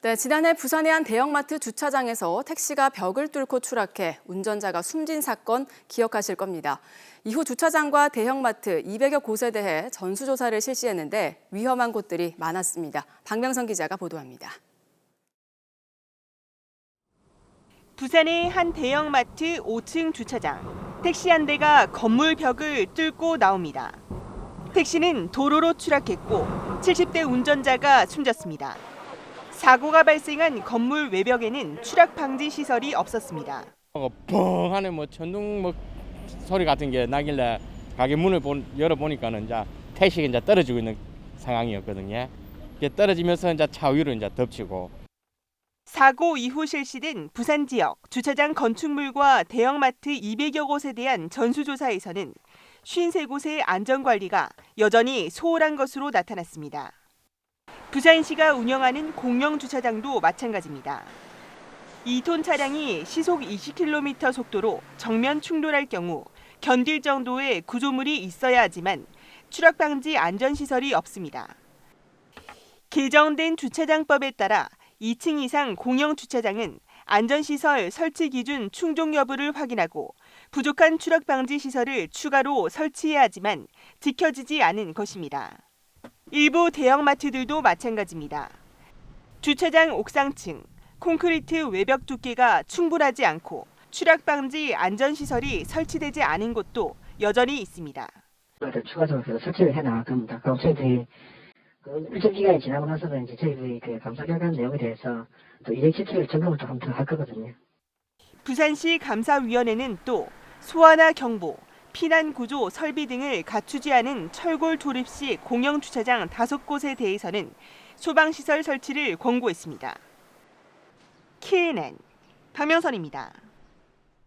네, 지난해 부산의 한 대형마트 주차장에서 택시가 벽을 뚫고 추락해 운전자가 숨진 사건 기억하실 겁니다. 이후 주차장과 대형마트 200여 곳에 대해 전수조사를 실시했는데 위험한 곳들이 많았습니다. 박명선 기자가 보도합니다. 부산의 한 대형마트 5층 주차장. 택시 한 대가 건물 벽을 뚫고 나옵니다. 택시는 도로로 추락했고 70대 운전자가 숨졌습니다. 사고가 발생한 건물 외벽에는 추락 방지 시설이 없었습니다. 뻥 하는 천둥 소리 같은 게 나길래 가게 문을 열어보니까는 이제 택시가 이제 떨어지고 있는 상황이었거든요. 이게 떨어지면서 이제 차 위로 이제 덮치고. 사고 이후 실시된 부산 지역 주차장 건축물과 대형마트 200여 곳에 대한 전수조사에서는 53곳의 안전관리가 여전히 소홀한 것으로 나타났습니다. 부산시가 운영하는 공영주차장도 마찬가지입니다. 2톤 차량이 시속 20km 속도로 정면 충돌할 경우 견딜 정도의 구조물이 있어야 하지만 추락 방지 안전시설이 없습니다. 개정된 주차장법에 따라 2층 이상 공영주차장은 안전시설 설치 기준 충족 여부를 확인하고 부족한 추락 방지 시설을 추가로 설치해야 하지만 지켜지지 않은 것입니다. 일부 대형마트들도 마찬가지입니다. 주차장 옥상층, 콘크리트 외벽 두께가 충분하지 않고 추락 방지 안전시설이 설치되지 않은 곳도 여전히 있습니다. 추가적으로 설치를 해 나갈 겁니다. 그럼 저희들이 일정 기간이 지나고 나서는 이제 저희들이 감사 결과 내용에 대해서 또 217을 점검을 또 한번 더 할 거거든요. 부산시 감사위원회는 또 소화나 경보, 피난 구조 설비 등을 갖추지 않은 철골 조립 시 공영 주차장 5곳에 대해서는 소방시설 설치를 권고했습니다. KNN 박명선입니다.